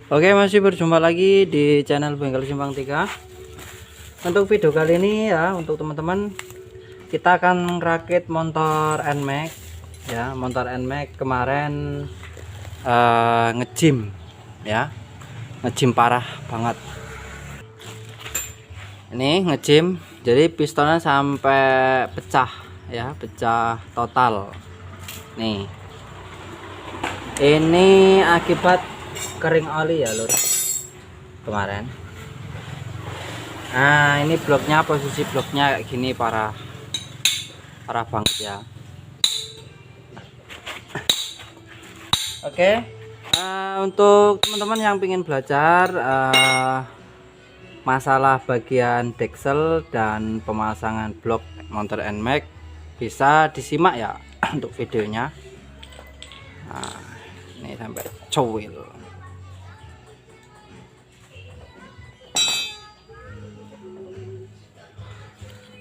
Oke, masih berjumpa lagi di channel Bengkel Simpang 3. Untuk video kali ini ya, untuk teman-teman, kita akan rakit motor NMAX ya. Motor NMAX kemarin nge-gym ya, nge-gym parah banget. Ini nge-gym, jadi pistonnya sampai pecah ya, pecah total. Nih, ini akibat kering oli ya lur kemarin. Nah, ini bloknya, posisi bloknya kayak gini, parah banget ya. Oke, untuk teman-teman yang ingin belajar masalah bagian deksel dan pemasangan blok motor NMAX, bisa disimak ya untuk videonya. Nah, ini sampai cowil.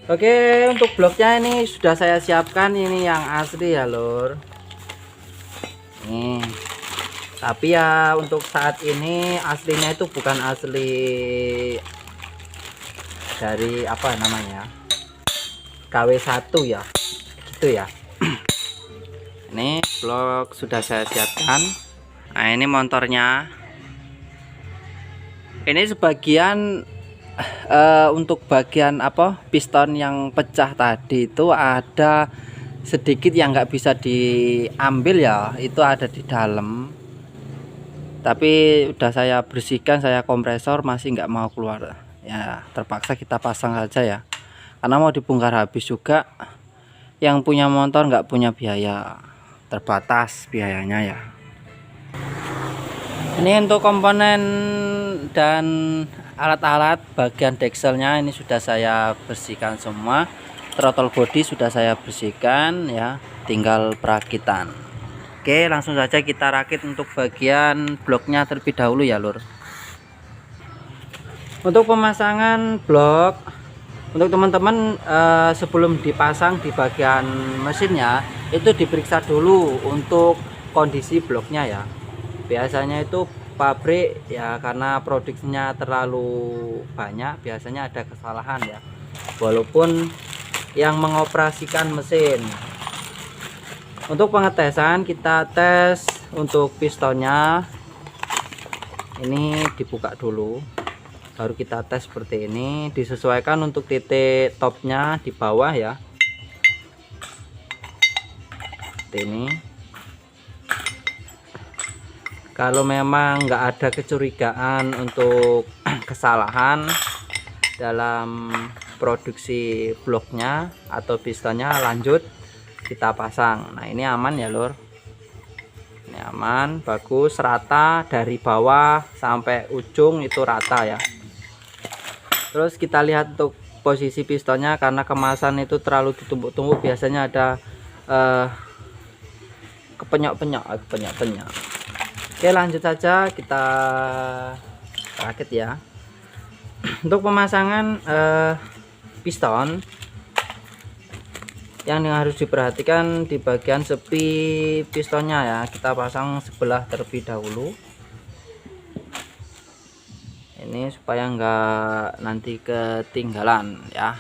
Oke, untuk bloknya ini sudah saya siapkan, ini yang asli ya lur. Nih, tapi ya untuk saat ini aslinya itu bukan asli dari apa namanya, KW1 ya, gitu ya. Ini blok sudah saya siapkan. Nah, ini motornya. Ini sebagian untuk bagian apa, piston yang pecah tadi itu ada sedikit yang nggak bisa diambil ya, itu ada di dalam, tapi udah saya bersihkan, saya kompresor, masih nggak mau keluar ya, terpaksa kita pasang saja ya, karena mau dibongkar habis juga. Yang punya motor nggak punya biaya, terbatas biayanya ya. Ini untuk komponen dan alat-alat bagian dekselnya ini sudah saya bersihkan semua. Throttle body sudah saya bersihkan ya, tinggal perakitan. Oke, langsung saja kita rakit untuk bagian bloknya terlebih dahulu ya lur. Untuk pemasangan blok, untuk teman-teman sebelum dipasang di bagian mesinnya itu diperiksa dulu untuk kondisi bloknya ya. Biasanya itu pabrik ya, karena produksinya terlalu banyak, biasanya ada kesalahan ya, walaupun yang mengoperasikan mesin. Untuk pengetesan, kita tes untuk pistonnya, ini dibuka dulu, baru kita tes seperti ini. Disesuaikan untuk titik topnya di bawah ya, seperti ini. Kalau memang nggak ada kecurigaan untuk kesalahan dalam produksi bloknya atau pistonnya, lanjut kita pasang. Nah, ini aman ya lur, ini aman, bagus, rata dari bawah sampai ujung itu rata ya. Terus kita lihat untuk posisi pistonnya, karena kemasan itu terlalu ditumpuk-tumpuk, biasanya ada kepenyok-penyok. Oke, lanjut saja kita rakit ya. Untuk pemasangan piston, yang harus diperhatikan di bagian sepi pistonnya ya, kita pasang sebelah terlebih dahulu. Ini supaya enggak nanti ketinggalan ya.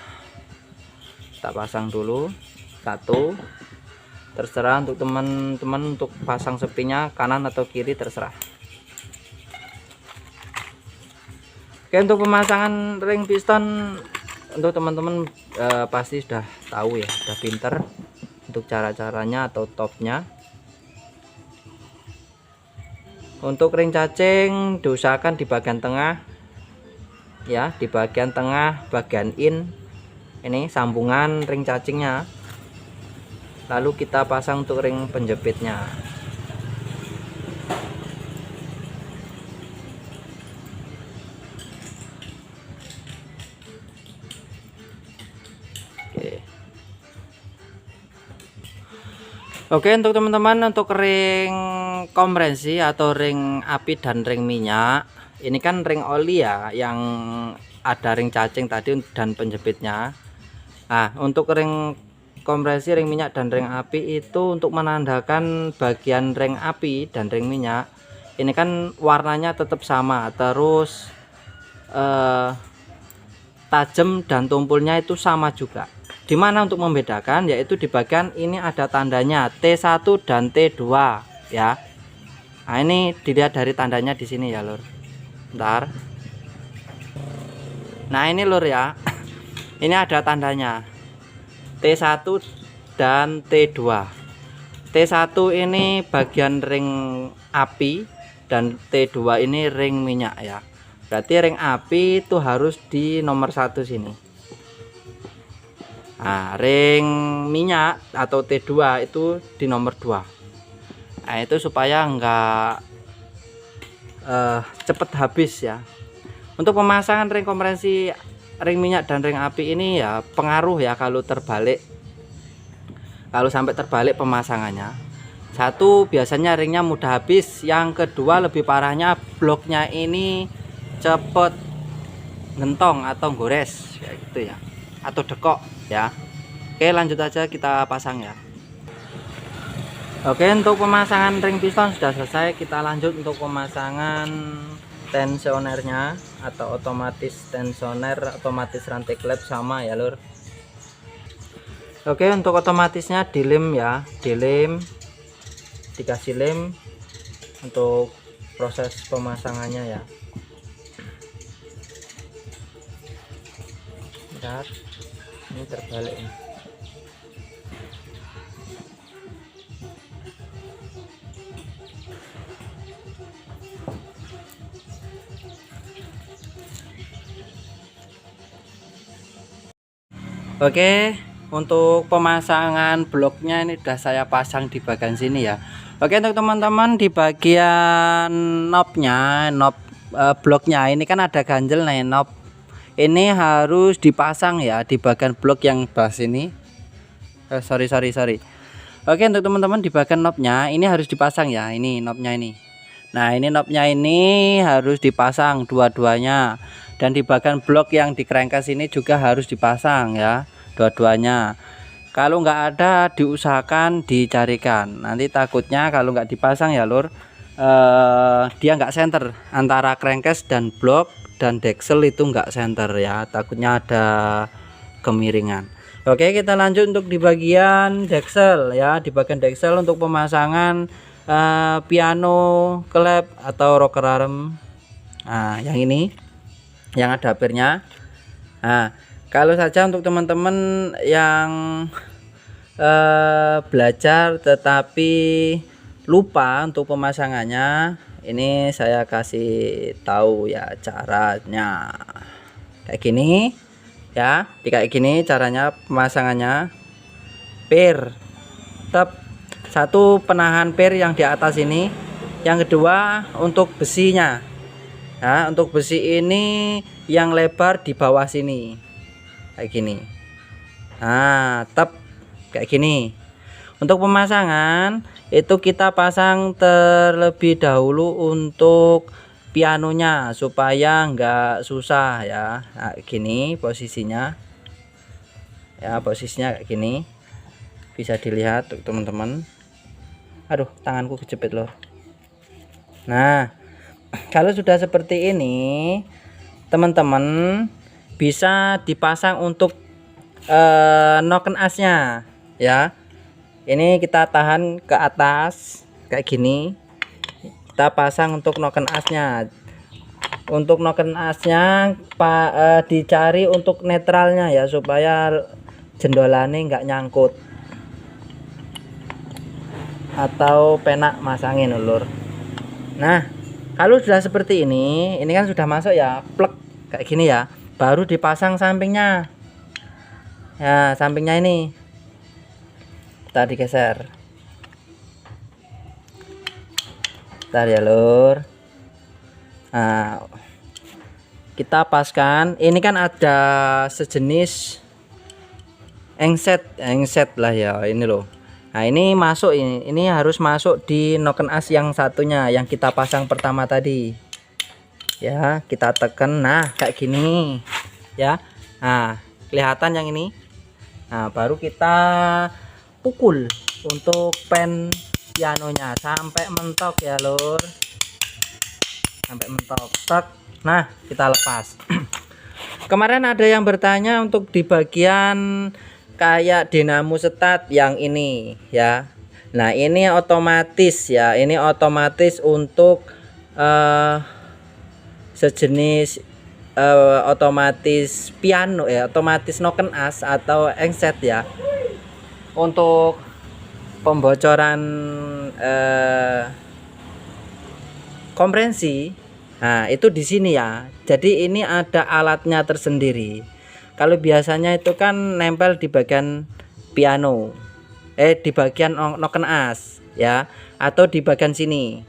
Kita pasang dulu satu. Terserah untuk teman-teman untuk pasang sepinya kanan atau kiri, terserah. Oke, untuk pemasangan ring piston, untuk teman-teman pasti sudah tahu ya, sudah pinter untuk cara-caranya atau topnya. Untuk ring cacing diusahakan di bagian tengah ya, di bagian tengah, bagian in, ini sambungan ring cacingnya. Lalu kita pasang untuk ring penjepitnya. Oke, untuk teman-teman, untuk ring kompresi atau ring api dan ring minyak, ini kan ring oli ya, yang ada ring cacing tadi dan penjepitnya. Nah, untuk ring kompresi, ring minyak dan ring api itu untuk menandakan bagian ring api dan ring minyak ini kan warnanya tetap sama, terus tajam dan tumpulnya itu sama juga. Dimana untuk membedakan, yaitu di bagian ini ada tandanya T1 dan T2 ya. Nah, ini dilihat dari tandanya di sini ya lur. Bentar. Nah ini lur ya, ini ada tandanya T1 dan T2. T1 ini bagian ring api dan T2 ini ring minyak ya. Berarti ring api itu harus di nomor 1 sini. Nah, ring minyak atau T2 itu di nomor 2. Nah, itu supaya enggak cepet habis ya. Untuk pemasangan ring kompresi ring minyak dan ring api ini ya pengaruh ya kalau terbalik. Kalau sampai terbalik pemasangannya, satu biasanya ringnya mudah habis, yang kedua lebih parahnya bloknya ini cepet gentong atau gores kayak gitu ya, atau dekok ya. Oke, lanjut aja kita pasang ya. Oke, untuk pemasangan ring piston sudah selesai. Kita lanjut untuk pemasangan tensionernya atau otomatis tensioner, otomatis rantai klep sama ya lur. Oke, untuk otomatisnya dilem ya, dilem, dikasih lem untuk proses pemasangannya ya. Bentar, ini terbalik nih. Oke, untuk pemasangan bloknya ini sudah saya pasang di bagian sini ya. Oke, untuk teman-teman di bagian knobnya, bloknya ini kan ada ganjel. Nah, knob ini harus dipasang ya di bagian blok yang bawah sini. Sorry. Oke, untuk teman-teman di bagian knobnya ini harus dipasang ya. Ini knobnya ini. Nah, ini knobnya ini harus dipasang dua-duanya. Dan di bagian blok yang di crankcase ini juga harus dipasang ya, dua-duanya. Kalau nggak ada diusahakan dicarikan. Nanti takutnya kalau nggak dipasang ya lur, dia nggak center antara crankcase dan blok dan deksel itu nggak center ya, takutnya ada kemiringan. Oke, kita lanjut untuk di bagian deksel ya. Di bagian deksel untuk pemasangan piano klep atau rocker arm. Nah, yang ini yang ada apernya. Nah, kalau saja untuk teman-teman yang belajar tetapi lupa untuk pemasangannya, ini saya kasih tahu ya caranya. Kayak gini ya, kayak gini caranya pemasangannya. Per tetap satu penahan per yang di atas ini, yang kedua untuk besinya. Nah, untuk besi ini yang lebar di bawah sini kayak gini. Nah, tetap kayak gini. Untuk pemasangan itu kita pasang terlebih dahulu untuk pianonya supaya enggak susah ya. Nah, gini posisinya ya, posisinya kayak gini, bisa dilihat teman-teman. Aduh, tanganku kejepit loh. Nah, kalau sudah seperti ini teman-teman bisa dipasang untuk noken asnya ya. Ini kita tahan ke atas kayak gini, kita pasang untuk noken asnya. Untuk noken asnya dicari untuk netralnya ya, supaya jendolane nggak nyangkut atau penak masangin ulur. Nah, kalau sudah seperti ini kan sudah masuk ya, plek kayak gini ya, baru dipasang sampingnya ya. Sampingnya ini kita digeser, bentar ya lur. Nah, kita paskan. Ini kan ada sejenis engset lah ya, ini loh. Nah, ini masuk, ini harus masuk di noken as yang satunya yang kita pasang pertama tadi ya. Kita tekan, nah kayak gini ya. Nah, kelihatan yang ini. Nah, baru kita pukul untuk pen pianonya sampai mentok ya lur. sampai mentok. Tek. Nah, kita lepas. Kemarin ada yang bertanya untuk di bagian kayak dinamo setat yang ini ya. Nah, ini otomatis ya. Ini otomatis untuk sejenis otomatis piano ya, otomatis noken as atau engset ya. Untuk pembocoran kompresi, nah itu di sini ya. Jadi ini ada alatnya tersendiri. Kalau biasanya itu kan nempel di bagian piano, di bagian noken as ya, atau di bagian sini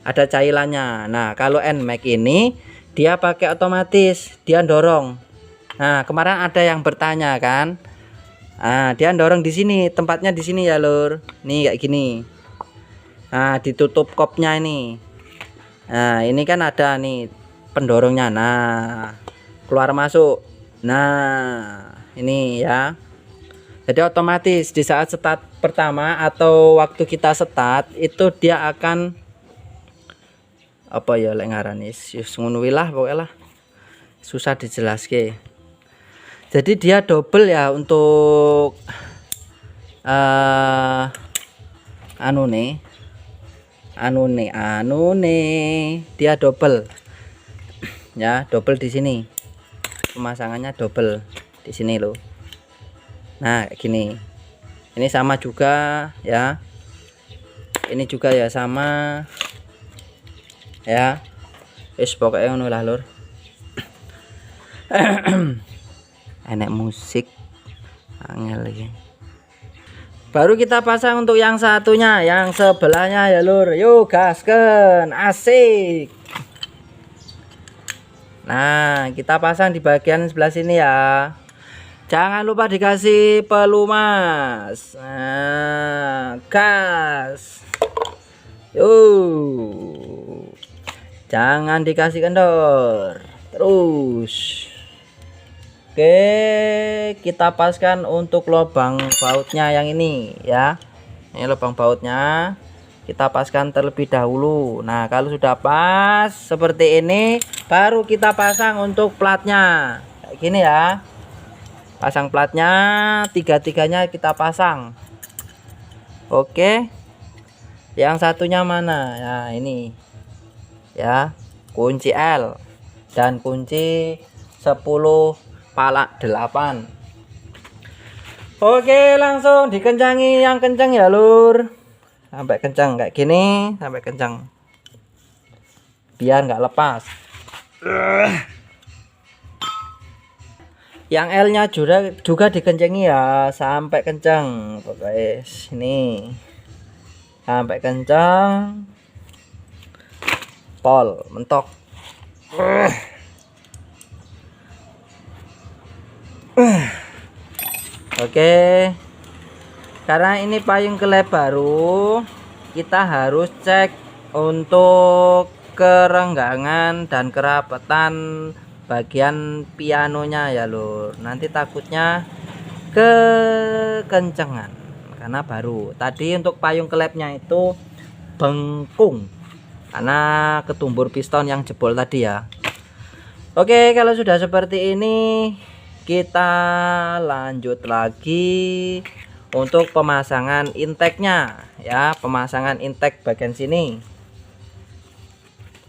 ada cailannya. Nah, kalau NMAX ini dia pakai otomatis, dia dorong. Nah, kemarin ada yang bertanya kan, dia dorong di sini, tempatnya di sini ya lur. Nih kayak gini. Nah, ditutup kopnya ini. Nah, ini kan ada nih pendorongnya. Nah, keluar masuk. Nah, ini ya. Jadi otomatis di saat start pertama atau waktu kita start itu dia akan apa ya lek ngarani ngono lah pokoknya lah, susah dijelaske. Jadi dia double ya untuk anu nih dia double ya, double di sini pemasangannya, double di sini loh. Nah kayak gini, ini sama juga ya, ini juga ya sama ya. Wis pokoknya ngono lah lur. Enek musik angel lagi. Baru kita pasang untuk yang satunya, yang sebelahnya ya lur. Yuk gasken, asik. Nah, kita pasang di bagian sebelah sini ya. Jangan lupa dikasih pelumas. Nah, gas. Yuk. Jangan dikasih kendor. Terus. Oke, kita paskan untuk lubang bautnya yang ini ya. Ini lubang bautnya kita paskan terlebih dahulu. Nah, kalau sudah pas seperti ini, baru kita pasang untuk platnya. Kayak gini ya. Pasang platnya, tiga-tiganya kita pasang. Oke. Yang satunya mana? Nah, ini. Ya, kunci L dan kunci 10 pala 8. Oke, langsung dikencangi yang kencang ya lur, sampai kencang kayak gini, sampai kencang biar nggak lepas. Yang L nya juga dikencengi ya sampai kencang. Pokoknya sini sampai kencang, pol mentok. Oke, karena ini payung kelep baru, kita harus cek untuk kerenggangan dan kerapatan bagian pianonya ya lur. Nanti takutnya kekencengan karena baru. Tadi untuk payung kelepnya itu bengkung karena ketumbur piston yang jebol tadi ya. Oke, kalau sudah seperti ini kita lanjut lagi untuk pemasangan intake-nya ya, pemasangan intake bagian sini.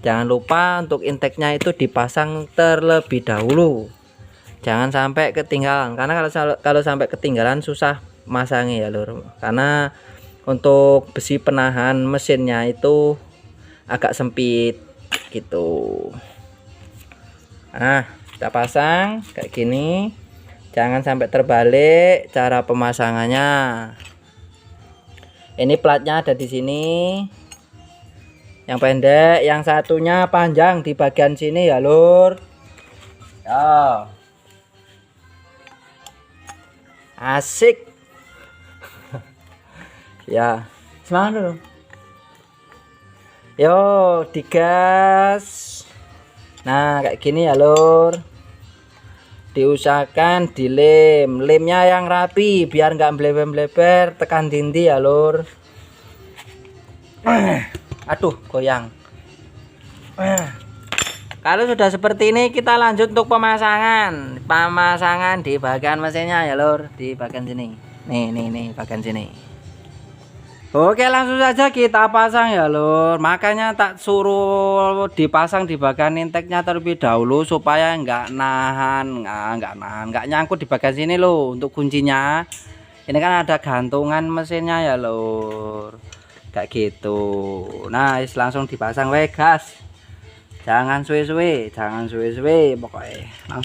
Jangan lupa untuk intake-nya itu dipasang terlebih dahulu. Jangan sampai ketinggalan, karena kalau sampai ketinggalan susah masangnya ya lur. Karena untuk besi penahan mesinnya itu agak sempit gitu. Nah, kita pasang kayak gini. Jangan sampai terbalik cara pemasangannya. Ini platnya ada di sini. Yang pendek, yang satunya panjang di bagian sini ya lur. Ya. Asik. Ya, semangat dulu. Yo, digas. Nah, kayak gini ya lur. Diusahakan dilem, lemnya yang rapi biar nggak melebar-melebar, tekan dindi ya lur. Aduh, goyang. Kalau sudah seperti ini kita lanjut untuk pemasangan di bagian mesinnya ya lur, di bagian sini. Nih bagian sini. Oke, langsung saja kita pasang ya lur. Makanya tak suruh dipasang di bagian inteknya terlebih dahulu supaya nggak nyangkut di bagian sini loh. Untuk kuncinya ini kan ada gantungan mesinnya ya lur, kayak gitu. Nah langsung dipasang gas, jangan suwe-suwe pokoknya.